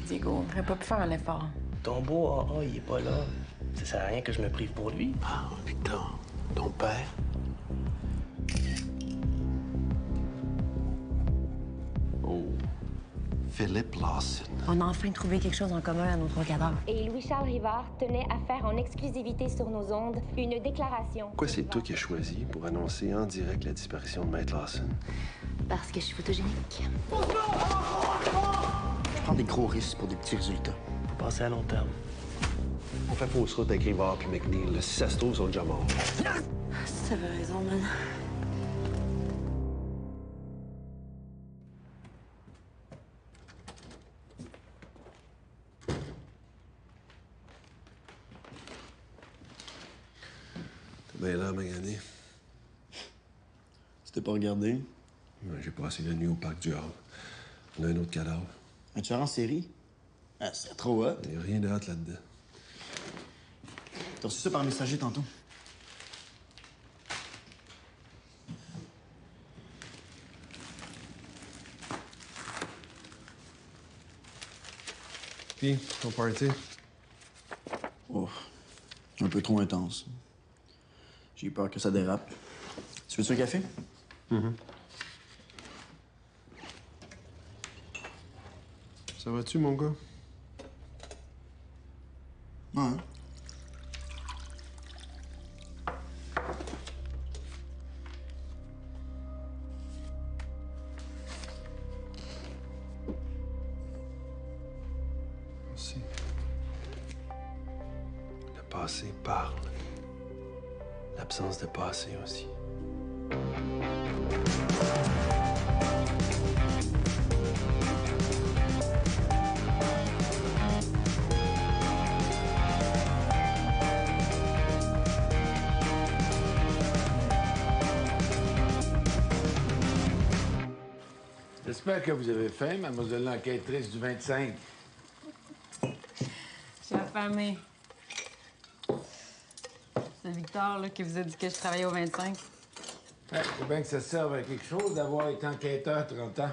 Diego. J'aurais pas pu faire un effort. Ton beau AA, il est pas là. Ça sert à rien que je me prive pour lui. Ah, Victor, ton père? Oh, Philippe Lawson. On a enfin trouvé quelque chose en commun à nos trois cadavres. Et Louis-Charles Rivard tenait à faire en exclusivité sur nos ondes une déclaration. Pourquoi c'est toi qui as choisi pour annoncer en direct la disparition de Maître Lawson? Parce que je suis photogénique. Je prends des gros risques pour des petits résultats. Faut penser à long terme. On fait fausse route avec Rivard puis McNeil. Si ça se trouve, ils sont déjà morts. T'avais raison, man. T'as bien l'air magané. Tu t'es pas regardé? Ouais, j'ai passé la nuit au parc du Havre. On a un autre cadavre. Un tueur en série? Ah, c'est trop hot. Il n'y a rien de hâte là-dedans. T'as reçu ça par messager tantôt? Puis, ton party? Oh, un peu trop intense. J'ai peur que ça dérape. Tu veux-tu un café? Ça va-tu, mon gars? Ouais. Merci. Le passé parle. L'absence de passé aussi. J'espère que vous avez faim, mademoiselle l'enquêtrice du 25. J'ai affamé. C'est Victor là, qui vous a dit que je travaillais au 25. Ouais, faut bien que ça serve à quelque chose d'avoir été enquêteur 30 ans.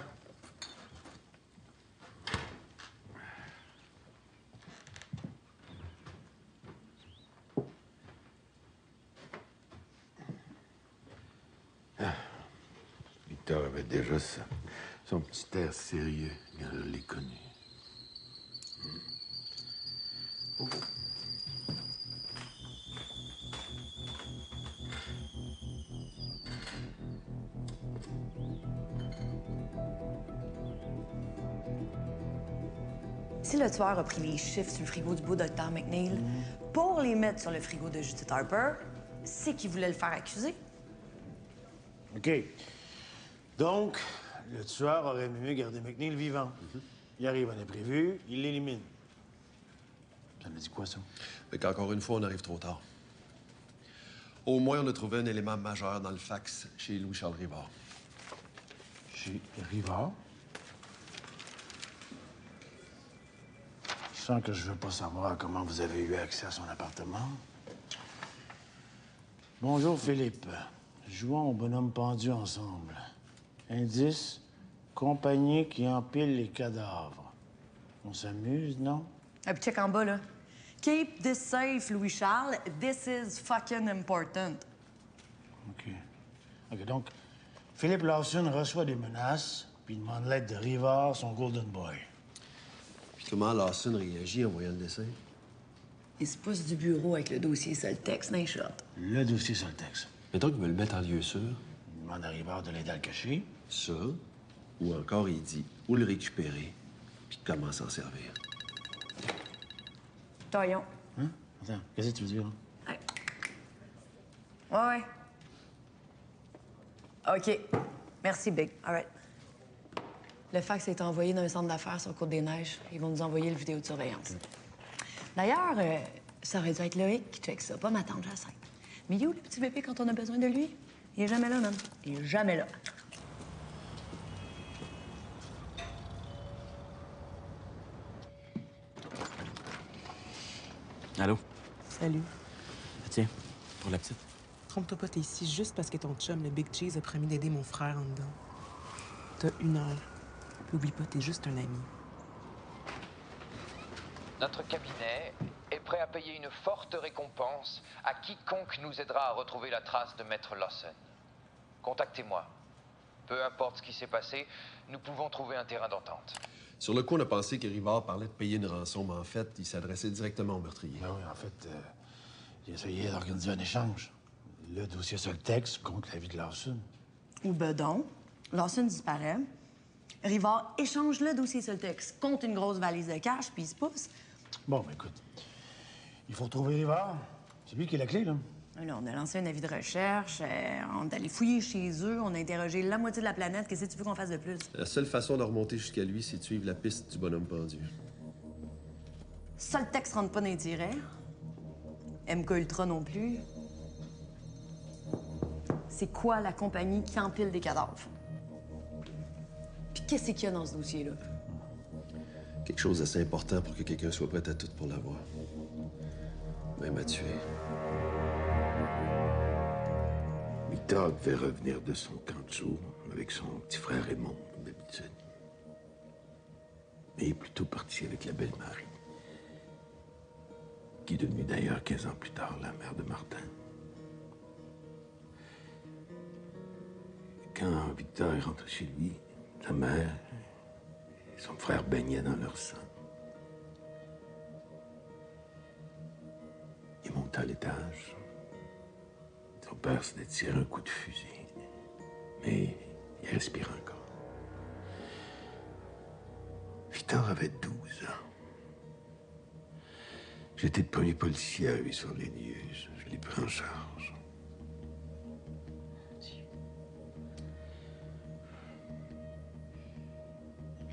Ah. Victor avait déjà ça. Son petit air sérieux quand je l'ai connu. Si le tueur a pris les chiffres sur le frigo du beau docteur McNeil pour les mettre sur le frigo de Judith Harper, c'est qu'il voulait le faire accuser. OK. Donc, le tueur aurait mieux garder McNeil vivant. Il arrive un imprévu, il l'élimine. Ça me dit quoi, ça? Fait qu'encore une fois, on arrive trop tard. Au moins, on a trouvé un élément majeur dans le fax chez Louis-Charles Rivard. Chez Rivard? Je sens que je veux pas savoir comment vous avez eu accès à son appartement. Bonjour, Philippe. Jouons au bonhomme pendu ensemble. Indice, compagnie qui empile les cadavres. On s'amuse, non? Ah, puis check en bas, là. Keep this safe, Louis-Charles. This is fucking important. OK. OK, donc, Philippe Lawson reçoit des menaces, puis il demande l'aide de Rivard, son Golden Boy. Puis comment Lawson réagit en voyant le dessin? Il se pousse du bureau avec le dossier sur le texte d'un shot. Le dossier sur le texte. Mettons qu'il veut le mettre en lieu sûr. Il demande à Rivard de l'aider à le cacher. Ça, ou encore il dit où le récupérer, puis comment s'en servir. Taillon. Hein? Attends, qu'est-ce que tu veux dire? Ouais. Ouais. OK. Merci, Big. All right. Le fax est envoyé dans un centre d'affaires sur Côte-des-Neiges. Ils vont nous envoyer le vidéo de surveillance. D'ailleurs, ça aurait dû être Loïc qui check ça, pas ma tante Jacinthe. Mais où le petit bébé quand on a besoin de lui? Il est jamais là, man. Il est jamais là. Allô? Salut. Tiens, pour la petite. Trompe-toi pas, t'es ici juste parce que ton chum, le Big Cheese, a promis d'aider mon frère en dedans. T'as 1 heure. Puis oublie pas, t'es juste un ami. Notre cabinet est prêt à payer une forte récompense à quiconque nous aidera à retrouver la trace de Maître Lawson. Contactez-moi. Peu importe ce qui s'est passé, nous pouvons trouver un terrain d'entente. Sur le coup, on a pensé que Rivard parlait de payer une rançon, mais en fait, il s'adressait directement au meurtrier. Ah oui, en fait, il essayait d'organiser un échange. Le dossier Soltex contre la vie de Lawson. Ou bedon. Lawson disparaît. Rivard échange le dossier Soltex contre une grosse valise de cash, puis il se pousse. Bon, ben écoute, il faut retrouver Rivard. C'est lui qui est la clé, là. Là, on a lancé un avis de recherche, on est allé fouiller chez eux, on a interrogé la moitié de la planète. Qu'est-ce que tu veux qu'on fasse de plus? La seule façon de remonter jusqu'à lui, c'est de suivre la piste du bonhomme pendu. Soltex rentre pas dans les tirets. MK Ultra non plus. C'est quoi la compagnie qui empile des cadavres? Puis qu'est-ce qu'il y a dans ce dossier-là? Quelque chose d'assez important pour que quelqu'un soit prêt à tout pour l'avoir. Même à tuer. Victor devait revenir de son camp de jour avec son petit frère Raymond, d'habitude. Mais il est plutôt parti avec la belle Marie, qui est devenue d'ailleurs 15 ans plus tard la mère de Martin. Quand Victor est rentré chez lui, sa mère et son frère baignaient dans leur sang. Il monta à l'étage. Son père s'était tiré un coup de fusil, mais il respirait encore. Victor avait 12 ans. J'étais le premier policier arrivé sur les lieux. Je l'ai pris en charge.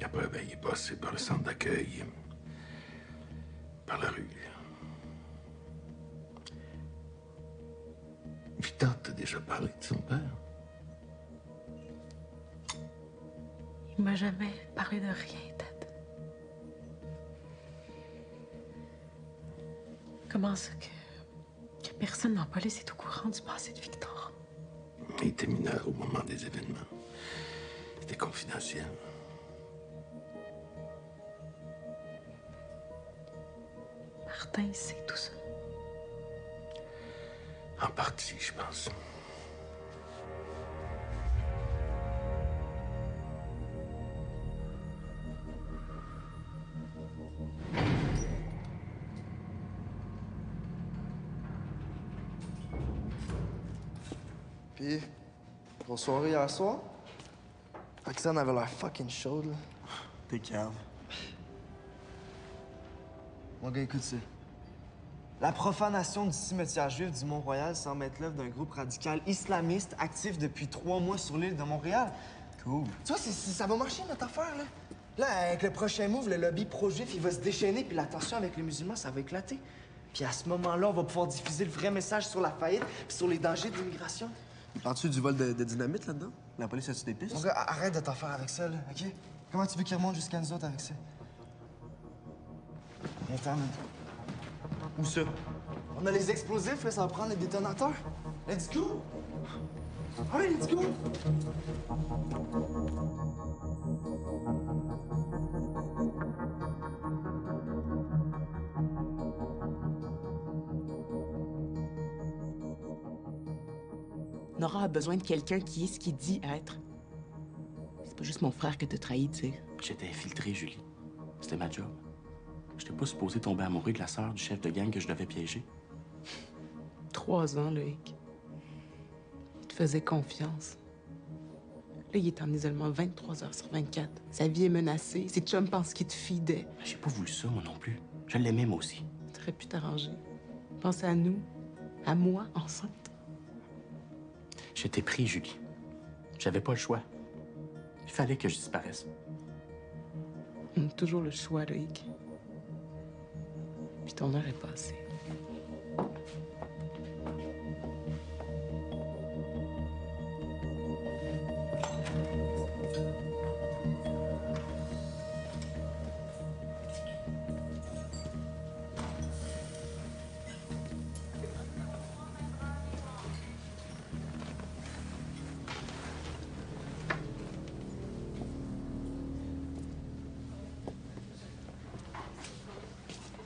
Et après, ben, il est passé par le centre d'accueil, par la rue. Victor t'a déjà parlé de son père? Il m'a jamais parlé de rien, Ted. Comment ça que personne dans la police est au courant du passé de Victor? Il était mineur au moment des événements. C'était confidentiel. Martin sait tout ça. En partie, je pense. Puis, grosse soirée hier soir. Roxane avait l'air fucking chaude, là. T'es cave. Mon gars, écoute ça. La profanation du cimetière juif du Mont-Royal semble être l'œuvre d'un groupe radical islamiste actif depuis 3 mois sur l'île de Montréal. Cool. Tu vois, ça va marcher, notre affaire, là. Là, avec le prochain move, le lobby pro-juif, il va se déchaîner, puis la tension avec les musulmans, ça va éclater. Puis à ce moment-là, on va pouvoir diffuser le vrai message sur la faillite puis sur les dangers de l'immigration. Parles-tu du vol de dynamite là-dedans? La police a-tu des pistes? Mon gars, arrête de t'en faire avec ça, là, OK? Comment tu veux qu'il remonte jusqu'à nous autres avec ça? Viens-t'en, man. Où ça? On a les explosifs, là, ça va prendre les détonateurs. Let's go! Allez, let's go! Nora a besoin de quelqu'un qui est ce qu'il dit être. C'est pas juste mon frère que t'as trahi, tu sais. J'étais infiltré, Julie. C'était ma job. J'étais pas supposé tomber amoureux de la sœur du chef de gang que je devais piéger. 3 ans, Loïc. Il te faisait confiance. Là, il est en isolement 23 heures sur 24. Sa vie est menacée. Ses chums pensent qu'il te fidait. J'ai pas voulu ça, moi non plus. Je l'aimais, moi aussi. T'aurais pu t'arranger. Pense à nous, à moi, enceinte. J'étais pris, Julie. J'avais pas le choix. Il fallait que je disparaisse. On a toujours le choix, Loïc. Puis ton heure est passée.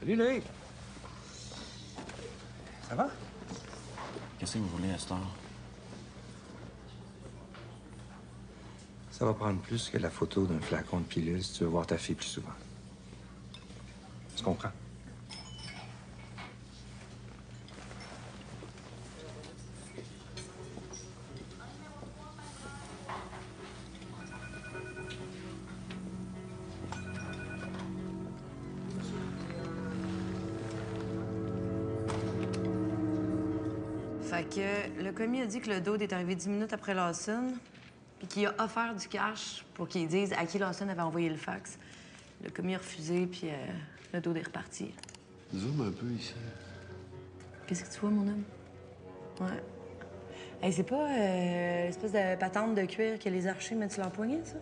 Salut, Loïc. Ça va? Qu'est-ce que vous voulez à cette heure? Ça va prendre plus que la photo d'un flacon de pilule si tu veux voir ta fille plus souvent. Tu comprends? Fait que le commis a dit que le Dode est arrivé 10 minutes après Lawson, puis qu'il a offert du cash pour qu'il dise à qui Lawson avait envoyé le fax. Le commis a refusé, puis le Dode est reparti. Zoom un peu ici. Qu'est-ce que tu vois, mon homme? Ouais. Hey, c'est pas l'espèce de patente de cuir que les archers mettent sur leur poignet, ça?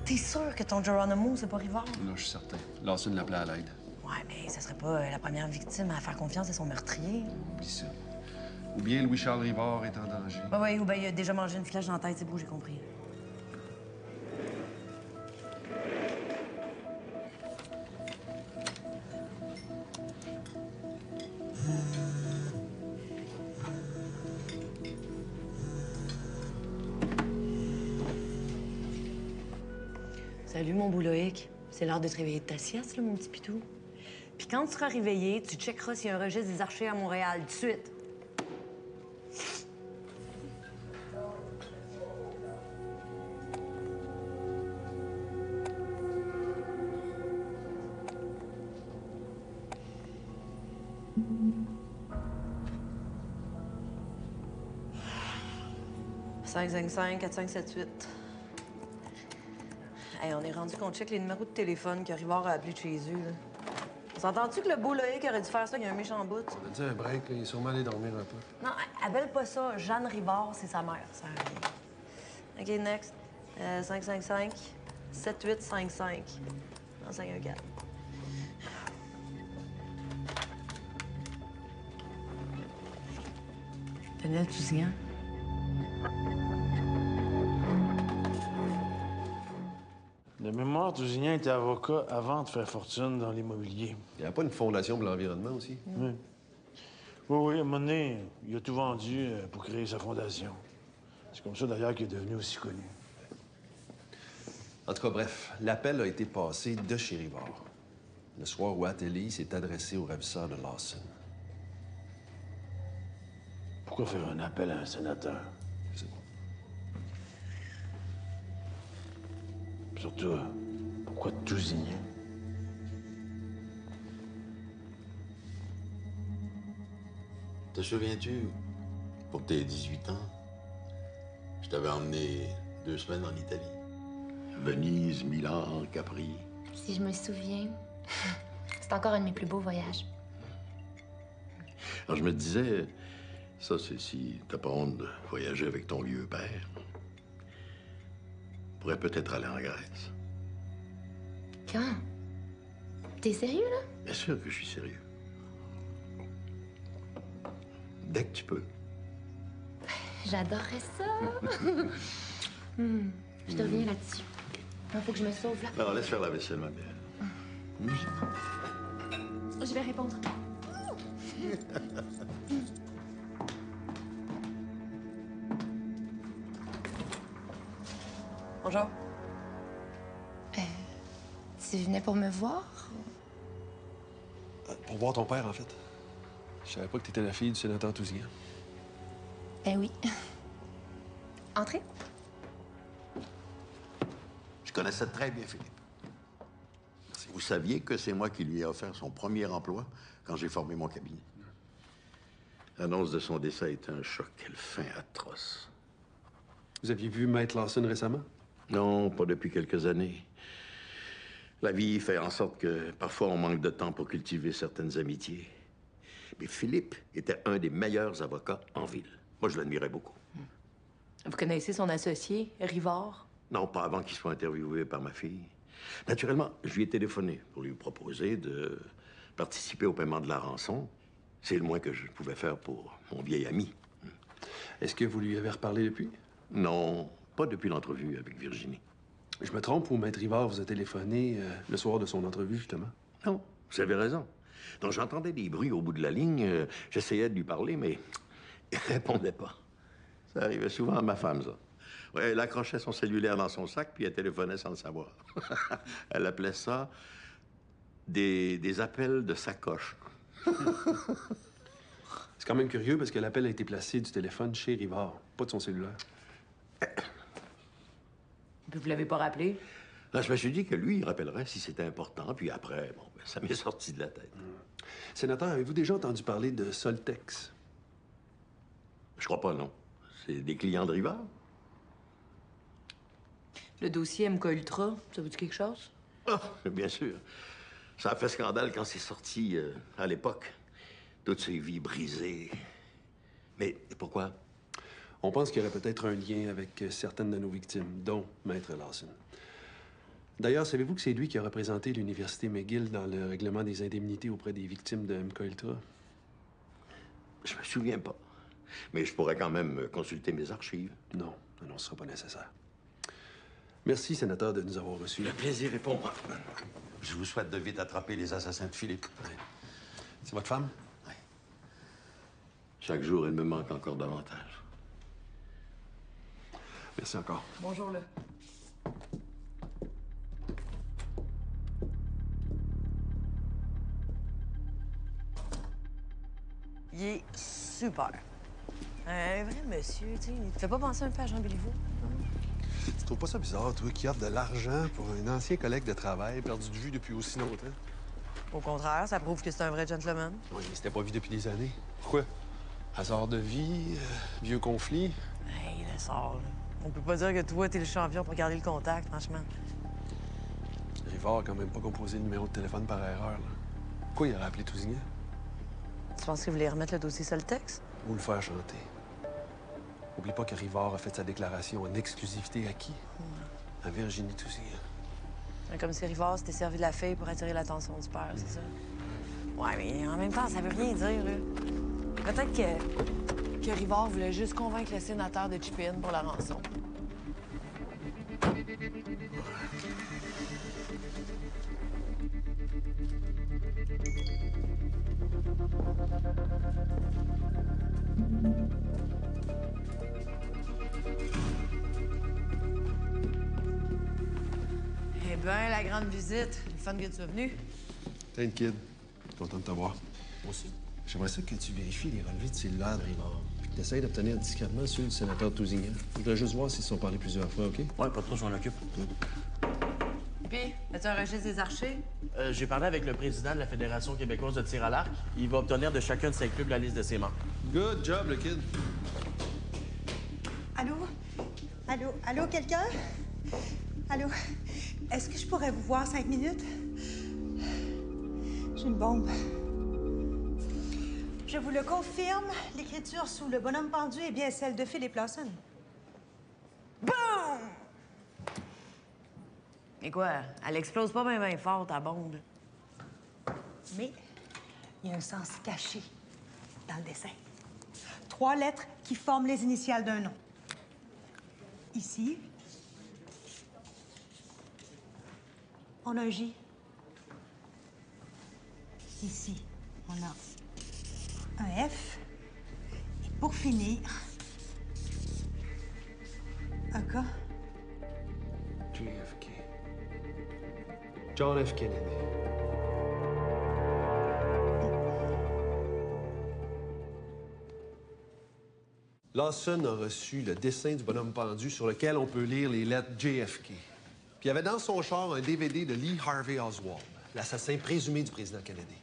T'es sûr que ton Geronimo, c'est pas Rivard? Là, je suis certain. Lawson l'appelait à l'aide. Ouais, mais ça serait pas la première victime à faire confiance à son meurtrier. Oublie ça. Ou bien Louis-Charles Rivard est en danger. Ouais, ou bien il a déjà mangé une flèche dans la tête, c'est beau, j'ai compris. Salut, mon beau Loïc. C'est l'heure de te réveiller de ta sieste, là, mon petit pitou. Puis quand tu seras réveillé, tu checkeras s'il y a un registre des archers à Montréal, tout de suite. « 555-4578. Hey, on est rendu qu'on check les numéros de téléphone que Rivard a appelés de chez eux, là. S'entends-tu que le beau Loïc aurait dû faire ça, qu'il y a un méchant bout? On a dit un break, là. Il est sûrement allé dormir un peu. Non, appelle pas ça. Jeanne Rivard, c'est sa mère. Ça sert à rien. OK, next. 555-7855. Non, 514. Daniel Tousignan. De mémoire, Tousignan était avocat avant de faire fortune dans l'immobilier. Il n'y a pas une fondation pour l'environnement aussi? Oui. Oui, à un moment donné, il a tout vendu pour créer sa fondation. C'est comme ça, d'ailleurs, qu'il est devenu aussi connu. En tout cas, bref, l'appel a été passé de chez Rivard. Le soir où Athélie s'est adressé au ravisseur de Lawson. Pourquoi faire un appel à un sénateur? Je sais pas. Surtout, pourquoi Tousignan? Te souviens-tu, pour tes 18 ans, je t'avais emmené 2 semaines en Italie. Venise, Milan, Capri. Si je me souviens, c'est encore un de mes plus beaux voyages. Alors je me disais, ça c'est si t'as pas honte de voyager avec ton vieux père. On pourrait peut-être aller en Grèce. Quand? T'es sérieux, là? Bien sûr que je suis sérieux. Dès que tu peux. J'adorerais ça. Je te reviens là-dessus. Il faut que je me sauve, là. Alors laisse faire la vaisselle, ma belle. Je vais répondre. Bonjour. Tu venais pour me voir? Pour voir ton père, en fait. Je savais pas que t'étais la fille du sénateur Tousignan. Ben oui. Entrez. Je connaissais très bien Philippe. Vous saviez que c'est moi qui lui ai offert son premier emploi quand j'ai formé mon cabinet. L'annonce de son décès a été un choc. Quelle fin atroce. Vous aviez vu Maître Lawson récemment? Non, pas depuis quelques années. La vie fait en sorte que parfois on manque de temps pour cultiver certaines amitiés. Mais Philippe était un des meilleurs avocats en ville. Moi, je l'admirais beaucoup. Vous connaissez son associé, Rivard? Non, pas avant qu'il soit interviewé par ma fille. Naturellement, je lui ai téléphoné pour lui proposer de participer au paiement de la rançon. C'est le moins que je pouvais faire pour mon vieil ami. Est-ce que vous lui avez reparlé depuis? Non, Pas depuis l'entrevue avec Virginie. Je me trompe ou Maître Rivard vous a téléphoné le soir de son entrevue, justement? Non, vous avez raison. Donc, j'entendais des bruits au bout de la ligne. J'essayais de lui parler, mais il répondait pas. Ça arrivait souvent à ma femme, ça. Ouais, elle accrochait son cellulaire dans son sac, puis elle téléphonait sans le savoir. Elle appelait ça des appels de sacoche. C'est quand même curieux parce que l'appel a été placé du téléphone chez Rivard, pas de son cellulaire. Puis vous l'avez pas rappelé? Là, je me suis dit que lui, il rappellerait si c'était important, puis après, bon, ben, ça m'est sorti de la tête. Sénateur, avez-vous déjà entendu parler de Soltex? Je crois pas, non. C'est des clients de Rivard? Le dossier MK Ultra, ça vous dit quelque chose? Ah, bien sûr. Ça a fait scandale quand c'est sorti à l'époque. Toutes ces vies brisées. Mais pourquoi? On pense qu'il y aurait peut-être un lien avec certaines de nos victimes, dont Maître Lawson. D'ailleurs, savez-vous que c'est lui qui a représenté l'Université McGill dans le règlement des indemnités auprès des victimes de MK Ultra? Je me souviens pas. Mais je pourrais quand même consulter mes archives. Non, ce ne sera pas nécessaire. Merci, sénateur, de nous avoir reçus. Le plaisir est pour moi. Je vous souhaite de vite attraper les assassins de Philippe. Ouais. C'est votre femme? Oui. Chaque jour, elle me manque encore davantage. Merci encore. Bonjour, là. Il est super. Un vrai monsieur, tu sais. Il te fait pas penser un peu à Jean Béliveau? Tu trouves pas ça bizarre, toi, qui offre de l'argent pour un ancien collègue de travail perdu de vue depuis aussi longtemps? Au contraire, ça prouve que c'est un vrai gentleman. Oui, mais c'était pas vu depuis des années. Pourquoi? Hasard de vie, vieux conflit? Hey, le sort, là. On peut pas dire que toi, t'es le champion pour garder le contact, franchement. Rivard a quand même pas composé le numéro de téléphone par erreur, là. Pourquoi il aurait appelé Tousignan? Tu penses qu'il voulait remettre le dossier sur le texte? Ou le faire chanter. Oublie pas que Rivard a fait sa déclaration en exclusivité à qui? À Virginie Tousignan. Comme si Rivard s'était servi de la fille pour attirer l'attention du père, c'est ça? Ouais, mais en même temps, ça veut rien dire, là. Peut-être que Rivard voulait juste convaincre le sénateur de chip in pour la rançon. Eh bien, la grande visite. Le fun que tu es venu. T'es une kid. Content de te voir. Moi aussi. J'aimerais ça que tu vérifies les relevés de cellulaire de Rivard. Puis que tu essaies d'obtenir discrètement ceux du sénateur Tousignan. Je voudrais juste voir s'ils se sont parlé plusieurs fois, OK? Ouais, pas trop, je m'en occupe. Puis, as-tu un registre des archers? J'ai parlé avec le président de la Fédération québécoise de tir à l'arc. Il va obtenir de chacun de ses clubs la liste de ses membres. Good job, le kid. Allô? Allô? Allô, quelqu'un? Allô? Est-ce que je pourrais vous voir 5 minutes? J'ai une bombe. Je vous le confirme, l'écriture sous le bonhomme pendu est bien celle de Philippe Lawson. Boum! Et quoi? Elle explose pas bien fort, ta bombe. Mais il y a un sens caché dans le dessin. 3 lettres qui forment les initiales d'un nom. Ici, on a un J. Ici, on a un F. Et pour finir, un K. JFK. John F. Kennedy. Lawson a reçu le dessin du bonhomme pendu sur lequel on peut lire les lettres JFK. Puis il y avait dans son char un DVD de Lee Harvey Oswald, l'assassin présumé du président Kennedy.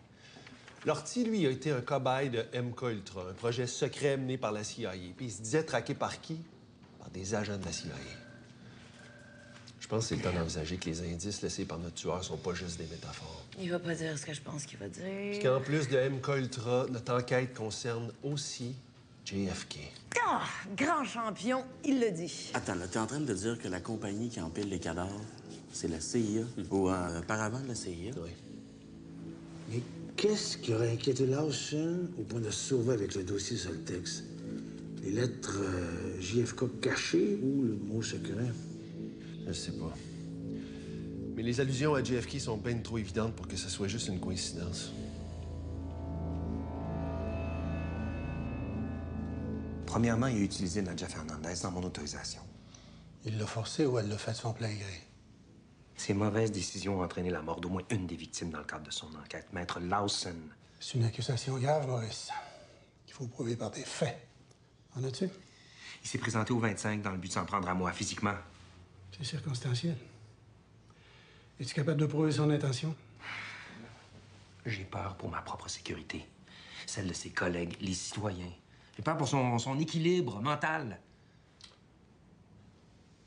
Lortie, lui, a été un cobaye de MK Ultra, un projet secret mené par la CIA. Puis il se disait traqué par qui? Par des agents de la CIA. Je pense que c'est le temps d'envisager que les indices laissés par notre tueur sont pas juste des métaphores. Il va pas dire ce que je pense qu'il va dire. Puis qu'en plus de MK Ultra, notre enquête concerne aussi JFK. Ah! Grand champion, il le dit. Attends, là, t'es en train de dire que la compagnie qui empile les cadavres, c'est la CIA? Ou un paravent de la CIA? Oui. Mais qu'est-ce qui aurait inquiété Lawson au point de se sauver avec le dossier Soltex? Les lettres JFK cachées ou le mot secret? Je sais pas. Mais les allusions à JFK sont bien trop évidentes pour que ce soit juste une coïncidence. Premièrement, il a utilisé Nadja Fernandez dans mon autorisation. Il l'a forcé ou elle l'a fait de son plein gré? Ses mauvaises décisions ont entraîné la mort d'au moins une des victimes dans le cadre de son enquête, Maître Lawson. C'est une accusation grave, Maurice. Il faut prouver par des faits. En as-tu? Il s'est présenté au 25 dans le but de s'en prendre à moi physiquement. C'est circonstanciel. Es-tu capable de prouver son intention? J'ai peur pour ma propre sécurité, celle de ses collègues, les citoyens. J'ai peur pour son équilibre mental.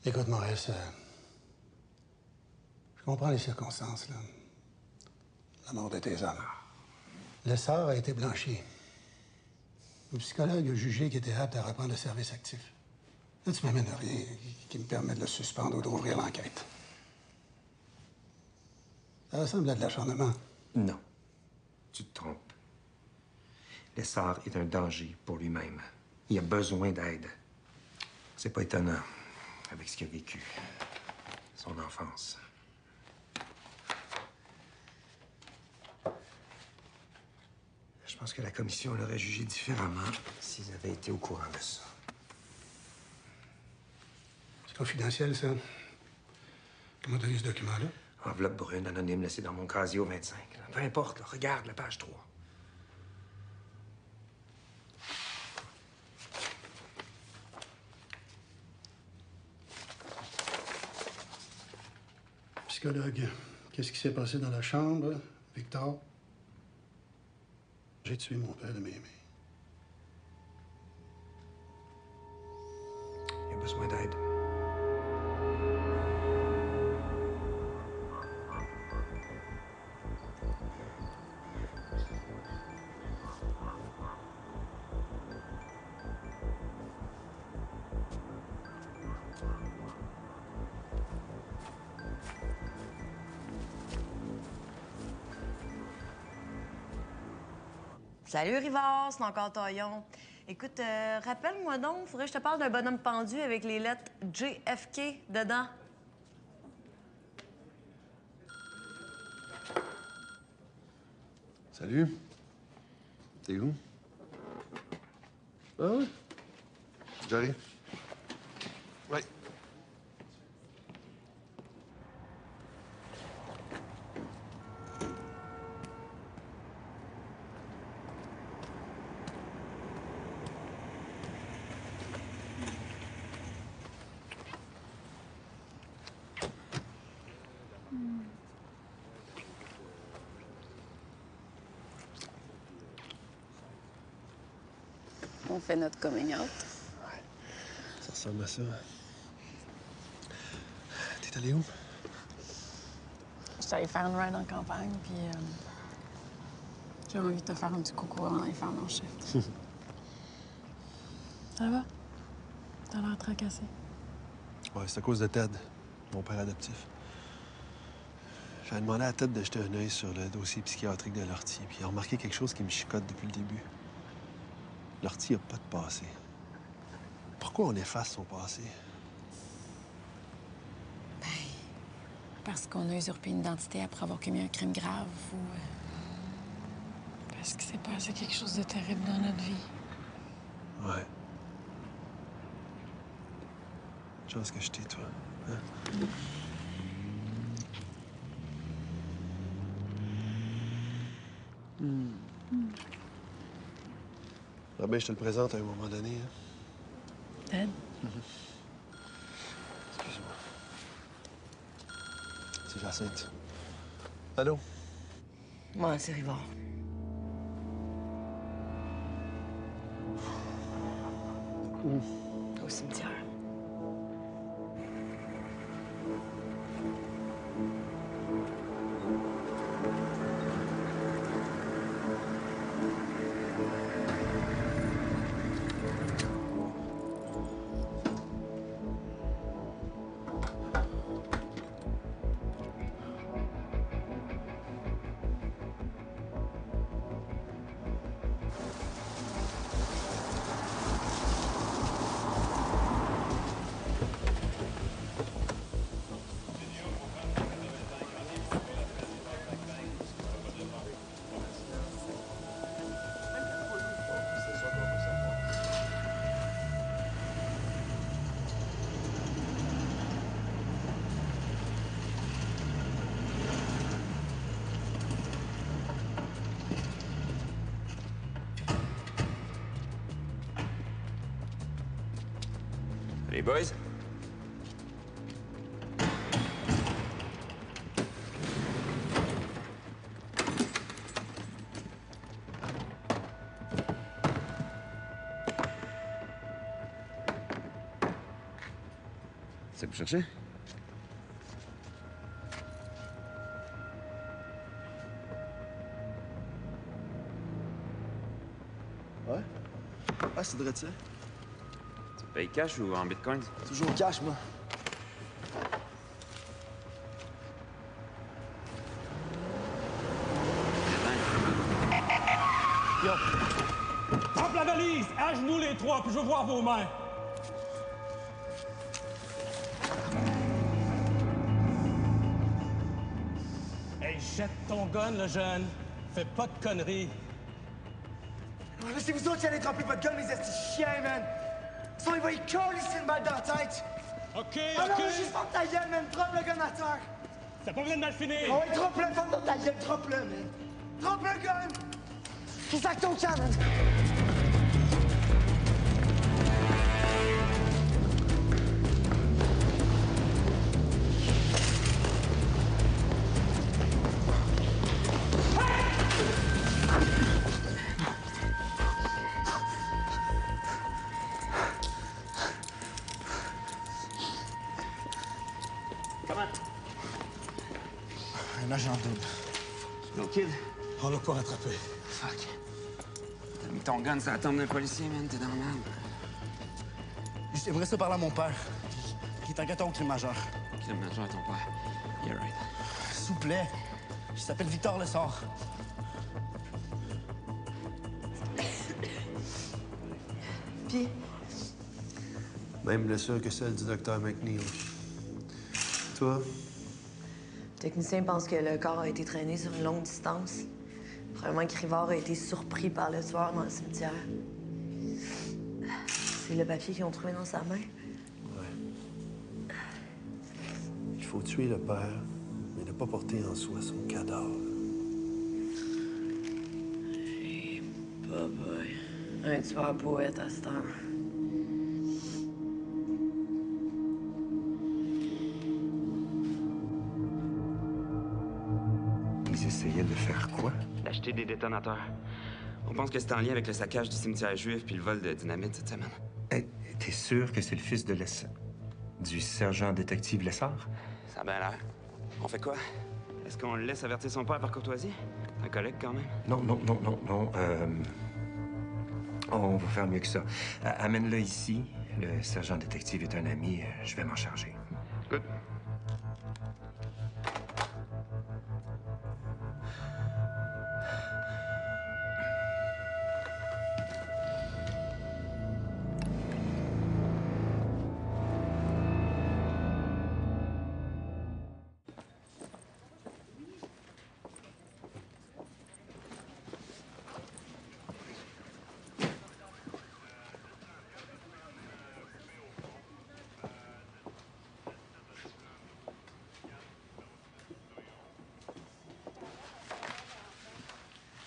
Écoute, Maurice, je comprends les circonstances, là. La mort de tes hommes. Le sort a été blanchi. Le psychologue a jugé qu'il était apte à reprendre le service actif. Là, tu m'amènes à rien qui me permet de le suspendre ou de rouvrir l'enquête. Ça ressemble à de l'acharnement. Non. Tu te trompes. Lessard est un danger pour lui-même. Il a besoin d'aide. C'est pas étonnant, avec ce qu'il a vécu. Son enfance. Je pense que la commission l'aurait jugé différemment s'ils avaient été au courant de ça. C'est confidentiel, ça. Comment t'as eu ce document-là? Enveloppe brune anonyme laissée dans mon casier au 25. Peu importe, là, regarde la page 3. Psychologue, qu'est-ce qui s'est passé dans la chambre, Victor? J'ai tué mon père de mes mains. Il a besoin d'aide. Salut, Rivard, c'est encore Taillon. Écoute, rappelle-moi donc, faudrait que je te parle d'un bonhomme pendu avec les lettres JFK dedans. Salut. T'es où? Ah oui? J'arrive. Oui. On fait notre coming out. Ça ressemble à ça. T'es allé où? J'étais allée faire une ride en campagne, puis j'ai envie de te faire un petit coucou avant d'aller faire mon shift. Ça va? T'as l'air tracassé. Ouais, c'est à cause de Ted, mon père adoptif. J'avais demandé à Ted de jeter un œil sur le dossier psychiatrique de Lortie, puis il a remarqué quelque chose qui me chicote depuis le début. Lortie n'a pas de passé. Pourquoi on efface son passé? Ben, parce qu'on a usurpé une identité après avoir commis un crime grave ou parce qu'il s'est passé quelque chose de terrible dans notre vie. Ouais. Chance que je t'ai, toi. Hein? Ah ben, je te le présente à un moment donné. Hein? Ted? Excuse-moi. C'est Jacinthe. Allô? Moi, c'est Rivard. Où? Au cimetière. Les boys? C'est pour chercher? Ouais? Ah, c'est vrai de ça. Tu payes cash ou en bitcoin? Toujours cash, moi. Yo! Drop la valise! À genoux les trois, puis je veux voir vos mains! Hey, jette ton gun, le jeune! Fais pas de conneries! Oh, là, c'est vous autres qui allez dropper votre gun, mes estis chiens, man! Sinon, il va y coller ici une balle dans la tête! OK, Ah non, OK! juste ferme ta gueule, man! Drop le gun à terre! Ça pas besoin de mal finir! Oh, ouais, drop-le, ferme ta gueule, drop-le, man! Drop le gun! Fais ça avec ton camp, man! Un agent double. No kid? On l'a pas rattrapé. Fuck. T'as mis ton gun sur la tombe d'un policier, man. T'es dans le mal. J'aimerais ça parler à mon père, qui est enquêteur au crime majeur. Crime majeur, ton père. You're right. S'il vous plaît. Il s'appelle Victor Lessard. Puis, Même blessure que celle du docteur McNeil. Toi? le technicien pense que le corps a été traîné sur une longue distance. Probablement que Rivard a été surpris par le tueur dans le cimetière. C'est le papier qu'ils ont trouvé dans sa main. Ouais. Il faut tuer le père, mais ne pas porter en soi son cadavre. Bah, boy. Un tueur poète à cette heure. Ils essayaient de faire quoi? D'acheter des détonateurs. On pense que c'est en lien avec le saccage du cimetière juif puis le vol de dynamite cette semaine. Hey, t'es sûr que c'est le fils de du sergent détective Lessard? Ça a bien l'air. On fait quoi? Est-ce qu'on le laisse avertir son père par courtoisie? Un collègue, quand même. Non. On va faire mieux que ça. Amène-le ici. Le sergent détective est un ami. Je vais m'en charger. Good.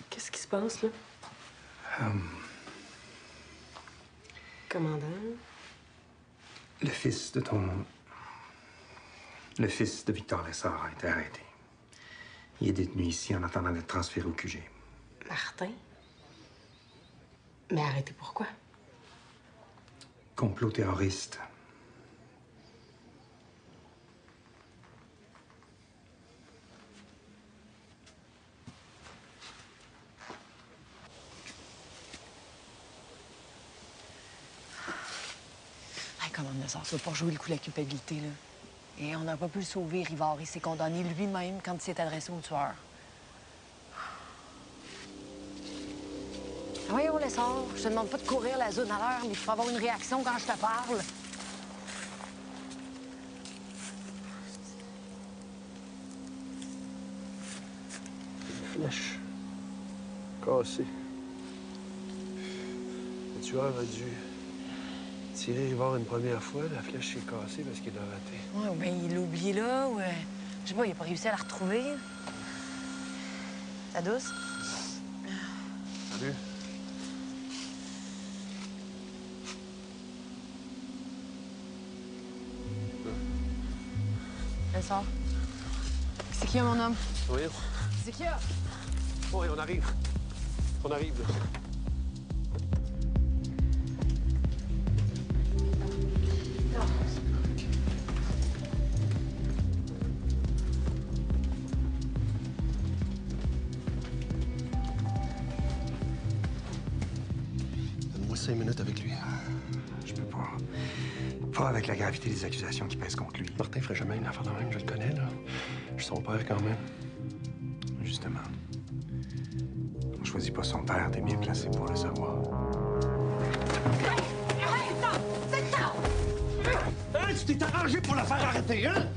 Qu'est-ce qui se passe, là? Commandant? Le fils de Victor Lessard a été arrêté. Il est détenu ici en attendant d'être transféré au QG. Martin? Mais arrêtez pourquoi? Complot terroriste. Hey, comment on ça va pas jouer le coup de la culpabilité, là. Et on n'a pas pu le sauver, Rivard. Il s'est condamné lui-même quand il s'est adressé au tueur. Voyons, Lessard, je te demande pas de courir la zone à l'heure, mais il faut avoir une réaction quand je te parle. Flèche. Cassée. Le tueur a dû tirer Rivard une première fois. La flèche s'est cassée parce qu'il l'a raté. Ouais, ou bien il l'a oublié là, ou... je sais pas, il a pas réussi à la retrouver. Ta douce? Salut. Elle sort. C'est qui, mon homme? Oui. C'est qui, là? Oui, on arrive. On arrive, là. Donne-moi 5 minutes avec lui. Je peux pas. Pas avec la gravité des accusations qui pèsent contre lui. Martin ferait jamais une affaire de même, je le connais, là. Je suis son père, quand même. Justement. On choisit pas son père, t'es bien placé pour le savoir. Hein, tu t'es arrangé pour la faire arrêter, hein?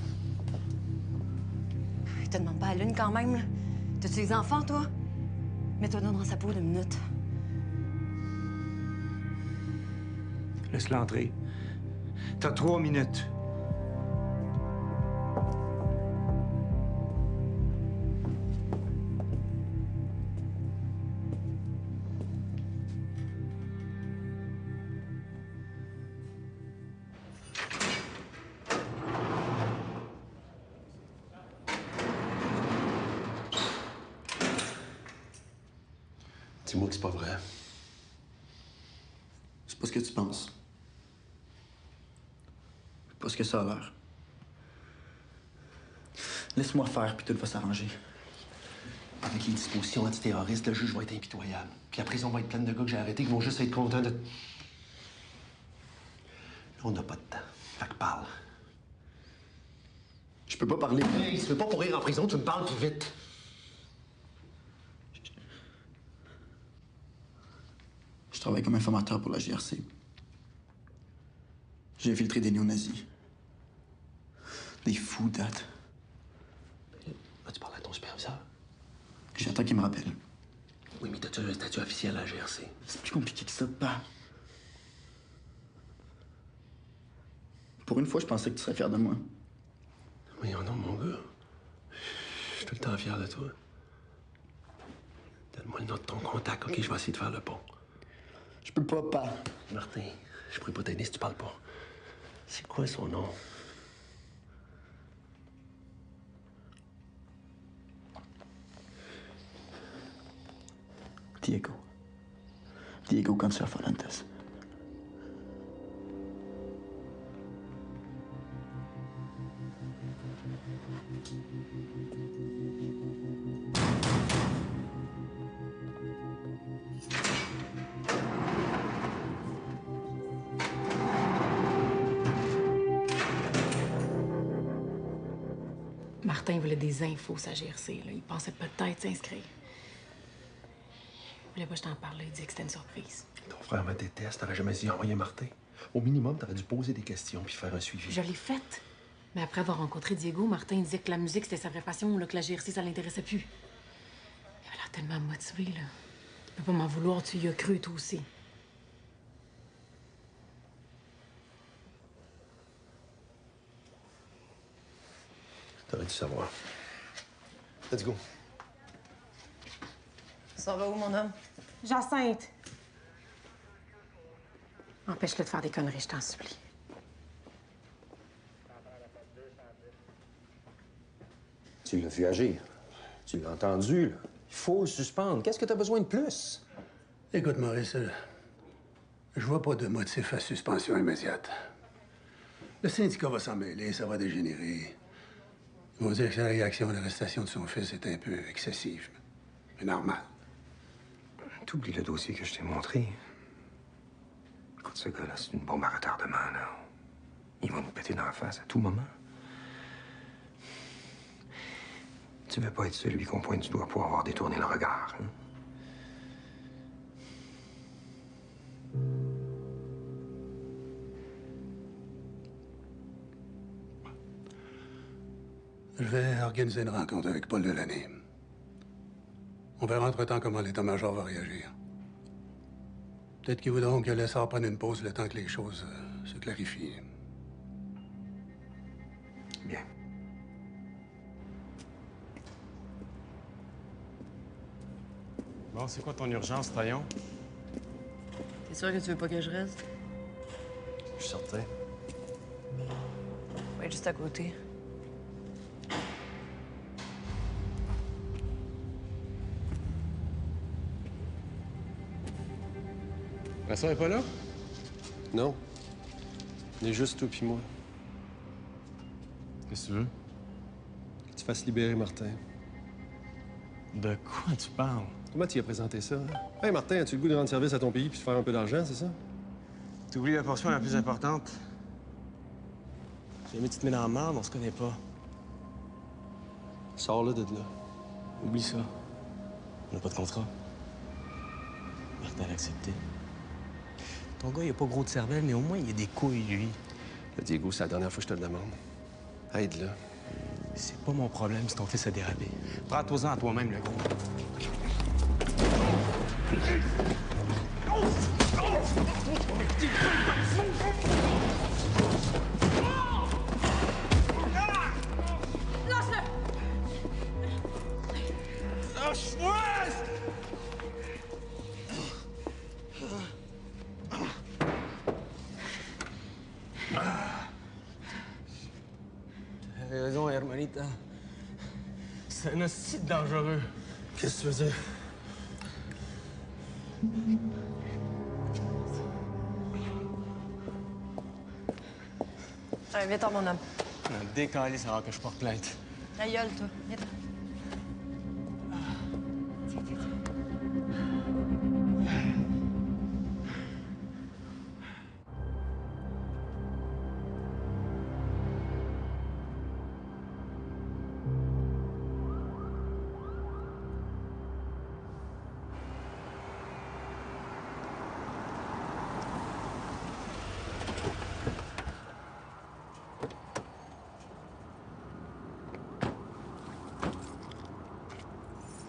Il te demande pas la lune quand même, là. T'as-tu des enfants, toi? Mets-toi dans sa peau 2 minutes. Laisse-le entrer. T'as 3 minutes. Dis-moi que c'est pas vrai. C'est pas ce que tu penses. C'est pas ce que ça a l'air. Laisse-moi faire, puis tout va s'arranger. Avec les dispositions antiterroristes, le juge va être impitoyable. Puis la prison va être pleine de gars que j'ai arrêtés qui vont juste être contents de... Là, on n'a pas de temps. Fait que parle. Je peux pas parler. Hey, si tu veux pas pourrir en prison, tu me parles plus vite. Je travaille comme informateur pour la GRC. J'ai infiltré des néo-nazis. Des fous dates. As-tu parlé à ton superviseur? J'attends qu'il me rappelle. Oui, mais t'as-tu un statut officiel à la GRC? C'est plus compliqué que ça, pas. Pour une fois, je pensais que tu serais fier de moi. Oui, oh non, mon gars. Je suis tout le temps fier de toi. Donne-moi le nom de ton contact, OK? Je vais essayer de faire le pont. Je peux pas. Martin, je pourrais pas t'aider si tu parles pas. C'est quoi son nom? Diego. Diego Gonçalves Fuentes. Martin voulait des infos, sa GRC. Là. Il pensait peut-être s'inscrire. Il voulait pas que je t'en parle. Il disait que c'était une surprise. Ton frère me déteste. T'aurais jamais dû envoyer Martin. Au minimum, t'aurais dû poser des questions puis faire un suivi. Je l'ai faite. Mais après avoir rencontré Diego, Martin disait que la musique, c'était sa vraie passion, là, que la GRC, ça l'intéressait plus. Il avait l'air tellement motivé, là. Tu peux pas m'en vouloir, tu y as cru, toi aussi. T'aurais dû savoir. Let's go. Ça va où, mon homme? Jacinthe. Empêche-le de faire des conneries, je t'en supplie. Tu l'as vu agir. Tu l'as entendu, là. Il faut le suspendre. Qu'est-ce que t'as besoin de plus? Écoute, Maurice, je vois pas de motif à suspension immédiate. Le syndicat va s'en mêler, ça va dégénérer. Ils vont dire que sa réaction à l'arrestation de son fils est un peu excessive. Mais normal. T'oublies le dossier que je t'ai montré. Écoute, ce gars-là, c'est une bombe à retardement, là. Il va nous péter dans la face à tout moment. Tu veux pas être celui qu'on pointe du doigt pour avoir détourné le regard, hein? Je vais organiser une rencontre avec Paul Delaney. On verra entre-temps comment l'état-major va réagir. Peut-être qu'ils voudront que Lessard prenne une pause le temps que les choses se clarifient. Bien. Bon, c'est quoi ton urgence, Taillon? T'es sûr que tu veux pas que je reste? Je suis certain. Ouais, juste à côté. La sœur est pas là? Non. On est juste toi pis moi. Qu'est-ce que tu veux? Que tu fasses libérer Martin. De quoi tu parles? Comment tu y as présenté ça? Hein? Hey, Martin, as-tu le goût de rendre service à ton pays puis de faire un peu d'argent, c'est ça? T'oublies la portion la plus importante. Jamais tu te mets dans la merde, on se connaît pas. Sors-le de là. Oublie ça. On n'a pas de contrat. Martin l'a accepté. Ton gars, il a pas gros de cervelle, mais au moins, il a des couilles, lui. Là, Diego, c'est la dernière fois que je te le demande. Aide-le. C'est pas mon problème si ton fils a dérapé. Prends-toi-en à toi-même, le gros. Lâche-le! Lâche-moi! T'avais raison, Hermanita. C'est un hostie dangereux. Qu'est-ce que tu veux dire? Allez, viens-t'en, mon homme. Un décalé, ça va que je porte plainte. Ta gueule, toi. Viens-t'en.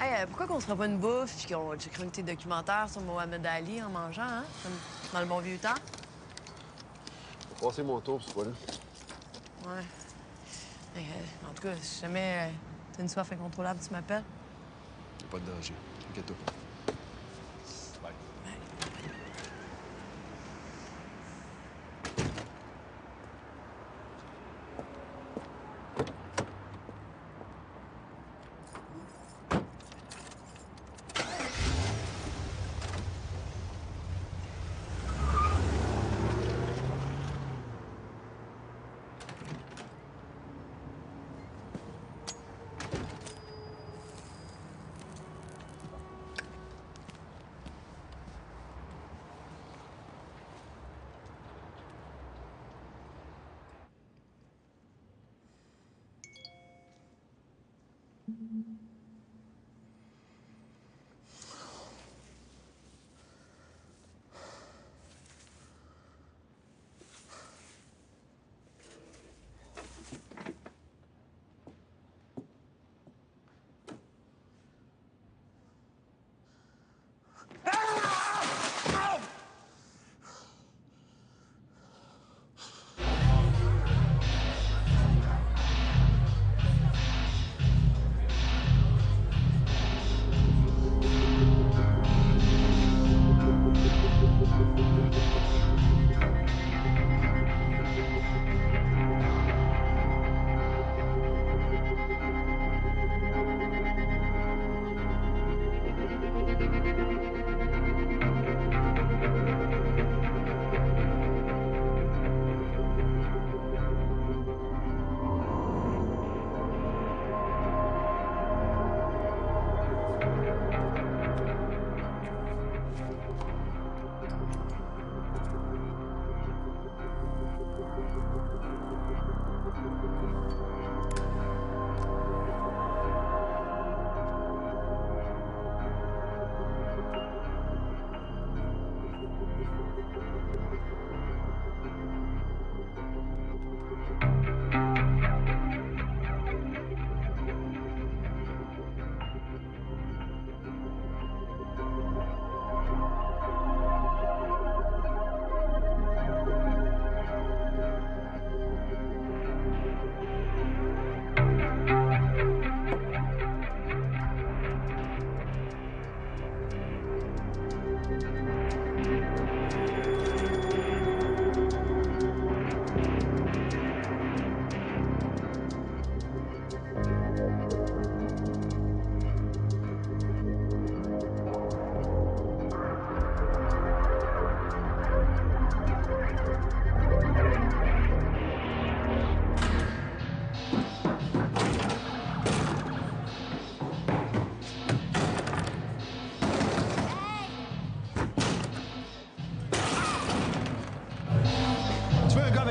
Hey, pourquoi qu'on se fera pas une bouffe puis qu'on checkera tes documentaires sur Mohamed Ali en mangeant, hein? Comme dans le bon vieux temps? Je vais passer mon tour, c'est pas là. Ouais. En tout cas, si jamais t'as une soif incontrôlable, tu m'appelles. Y a pas de danger. Inquiète-toi pas. Bye.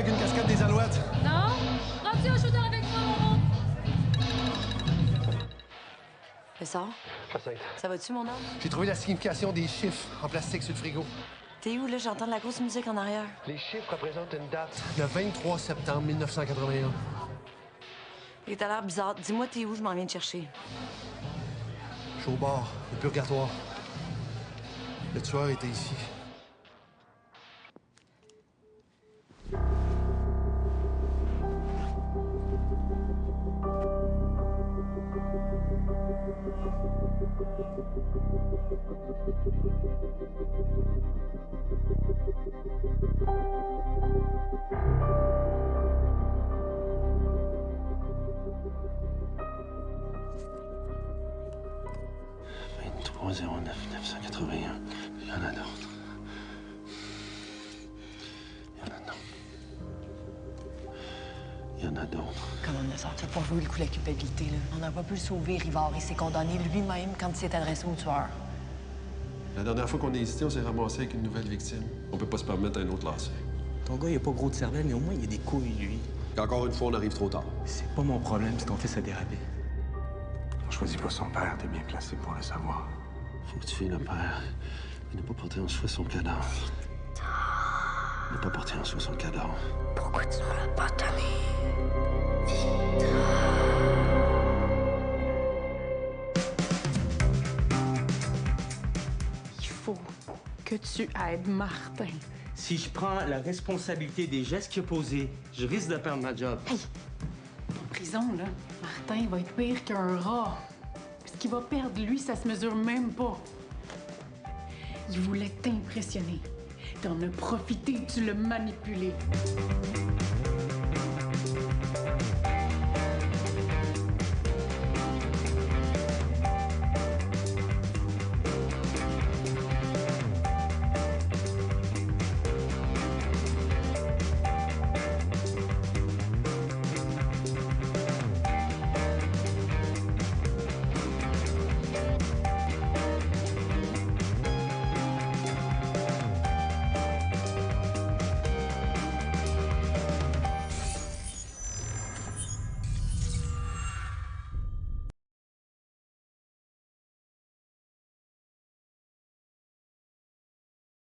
avec une cascade des Alouettes? Non? Prends-tu un shooter avec moi, Momo? Le sort? Jacinthe. Ça va-tu, mon homme? J'ai trouvé la signification des chiffres en plastique sur le frigo. T'es où, là? J'entends de la grosse musique en arrière. Les chiffres représentent une date. Le 23 septembre 1981. Il t'a l'air bizarre. Dis-moi, t'es où? Je m'en viens te chercher. Je suis au bar, au purgatoire. Le tueur était ici. Il y en a d'autres. Il y en a d'autres. Comment on ne sort pas jouer le coup de la culpabilité, là? On n'a pas pu le sauver, Rivard. Il s'est condamné lui-même quand il s'est adressé au tueur. La dernière fois qu'on a hésité, on s'est ramassé avec une nouvelle victime. On peut pas se permettre un autre lacet. Ton gars, il a pas gros de cervelle, mais au moins, il a des couilles, lui. Et encore une fois, on arrive trop tard. C'est pas mon problème si ton fils a dérapé. On choisit pas son père, t'es bien placé pour le savoir. Faut que tu fasses le père. Il n'a pas porté en soi son cadavre. Il n'a pas porté en soi son cadavre. Pourquoi tu ne l'as pas donné? Il faut que tu aides Martin. Si je prends la responsabilité des gestes qu'il a posés, je risque de perdre ma job. Hey! En prison, là, Martin va être pire qu'un rat. Ce qu'il va perdre, lui, ça se mesure même pas. Il voulait t'impressionner. T'en as profité, tu l'as manipulé.